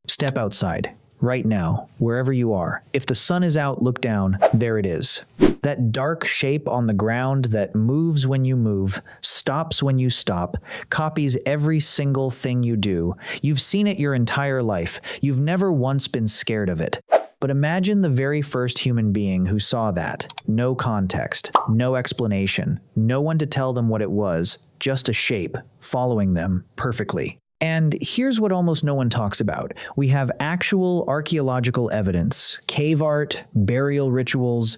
Step outside, right now, wherever you are. If the sun is out, look down, there it is. That dark shape on the ground that moves when you move, stops when you stop, copies every single thing you do. You've seen it your entire life. You've never once been scared of it. But imagine the very first human being who saw that. No context, no explanation, no one to tell them what it was, just a shape, following them perfectly. And here's what almost no one talks about. We have actual archaeological evidence, cave art, burial rituals,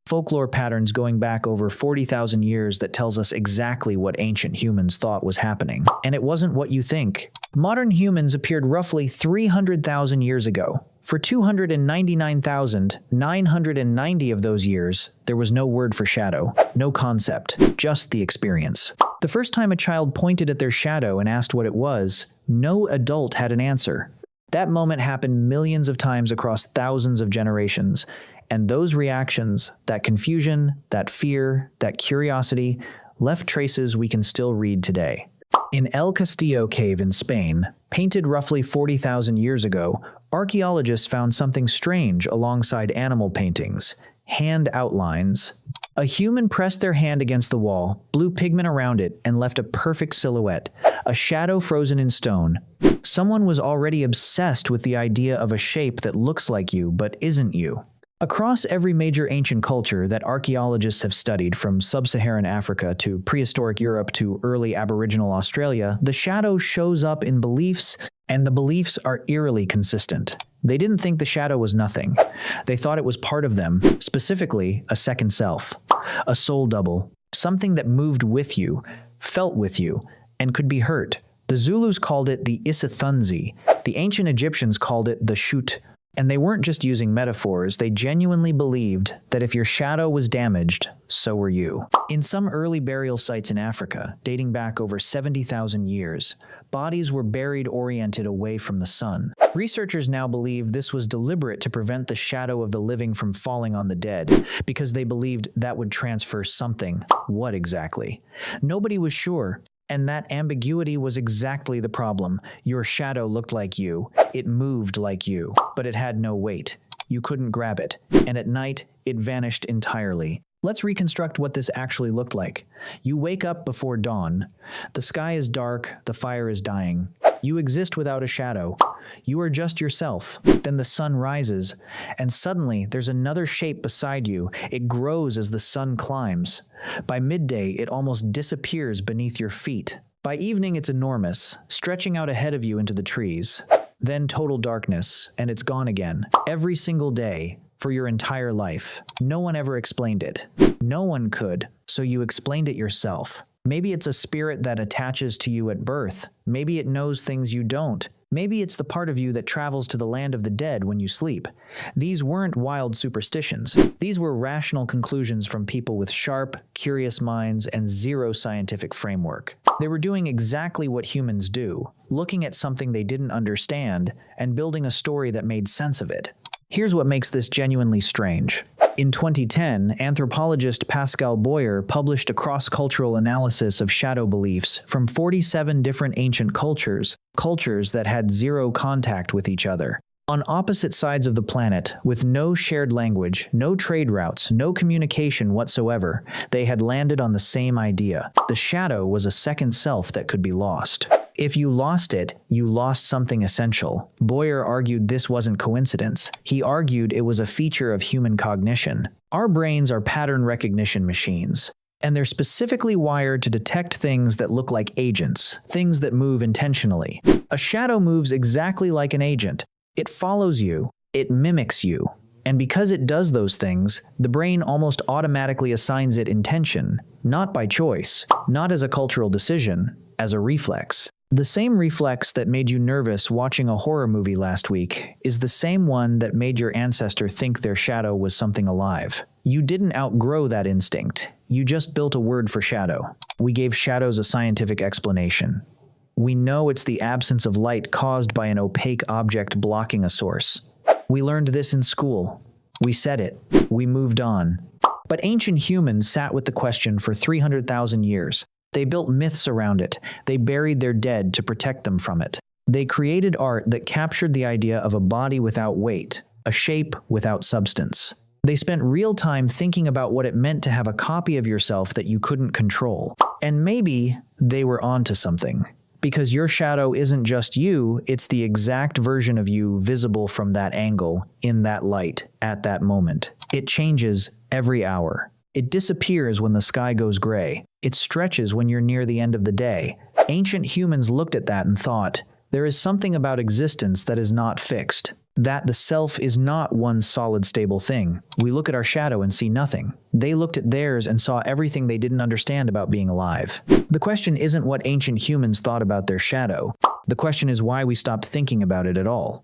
folklore patterns going back over 40,000 years that tells us exactly what ancient humans thought was happening. And it wasn't what you think. Modern humans appeared roughly 300,000 years ago. For 299,990 of those years, there was no word for shadow, no concept, just the experience. The first time a child pointed at their shadow and asked what it was, no adult had an answer. That moment happened millions of times across thousands of generations, and those reactions, that confusion, that fear, that curiosity, left traces we can still read today. In El Castillo Cave in Spain, painted roughly 40,000 years ago, archaeologists found something strange alongside animal paintings, hand outlines. A human pressed their hand against the wall, blew pigment around it, and left a perfect silhouette, a shadow frozen in stone. Someone was already obsessed with the idea of a shape that looks like you but isn't you. Across every major ancient culture that archaeologists have studied, from sub-Saharan Africa to prehistoric Europe to early Aboriginal Australia, the shadow shows up in beliefs, and the beliefs are eerily consistent. They didn't think the shadow was nothing. They thought it was part of them, specifically a second self, a soul double, something that moved with you, felt with you, and could be hurt. The Zulus called it the isithunzi. The ancient Egyptians called it the sheut. And they weren't just using metaphors, they genuinely believed that if your shadow was damaged, so were you. In some early burial sites in Africa, dating back over 70,000 years, bodies were buried oriented away from the sun. Researchers now believe this was deliberate to prevent the shadow of the living from falling on the dead, because they believed that would transfer something. What exactly? Nobody was sure. And that ambiguity was exactly the problem. Your shadow looked like you, it moved like you, but it had no weight. You couldn't grab it, and at night, it vanished entirely. Let's reconstruct what this actually looked like. You wake up before dawn. The sky is dark, the fire is dying. You exist without a shadow. You are just yourself. Then the sun rises, and suddenly there's another shape beside you. It grows as the sun climbs. By midday, it almost disappears beneath your feet. By evening, it's enormous, stretching out ahead of you into the trees. Then total darkness, and it's gone again. Every single day, for your entire life. No one ever explained it. No one could, so you explained it yourself. Maybe it's a spirit that attaches to you at birth. Maybe it knows things you don't. Maybe it's the part of you that travels to the land of the dead when you sleep. These weren't wild superstitions. These were rational conclusions from people with sharp, curious minds and zero scientific framework. They were doing exactly what humans do, looking at something they didn't understand and building a story that made sense of it. Here's what makes this genuinely strange. In 2010, anthropologist Pascal Boyer published a cross-cultural analysis of shadow beliefs from 47 different ancient cultures that had zero contact with each other. On opposite sides of the planet, with no shared language, no trade routes, no communication whatsoever, they had landed on the same idea. The shadow was a second self that could be lost. If you lost it, you lost something essential. Boyer argued this wasn't coincidence. He argued it was a feature of human cognition. Our brains are pattern recognition machines, and they're specifically wired to detect things that look like agents, things that move intentionally. A shadow moves exactly like an agent. It follows you, it mimics you. And because it does those things, the brain almost automatically assigns it intention, not by choice, not as a cultural decision, as a reflex. The same reflex that made you nervous watching a horror movie last week is the same one that made your ancestor think their shadow was something alive. You didn't outgrow that instinct. You just built a word for shadow. We gave shadows a scientific explanation. We know it's the absence of light caused by an opaque object blocking a source. We learned this in school. We said it. We moved on. But ancient humans sat with the question for 300,000 years. They built myths around it. They buried their dead to protect them from it. They created art that captured the idea of a body without weight, a shape without substance. They spent real time thinking about what it meant to have a copy of yourself that you couldn't control. And maybe they were onto something. Because your shadow isn't just you, it's the exact version of you visible from that angle, in that light, at that moment. It changes every hour. It disappears when the sky goes gray. It stretches when you're near the end of the day. Ancient humans looked at that and thought, there is something about existence that is not fixed. That the self is not one solid, stable thing. We look at our shadow and see nothing. They looked at theirs and saw everything they didn't understand about being alive. The question isn't what ancient humans thought about their shadow. The question is why we stopped thinking about it at all.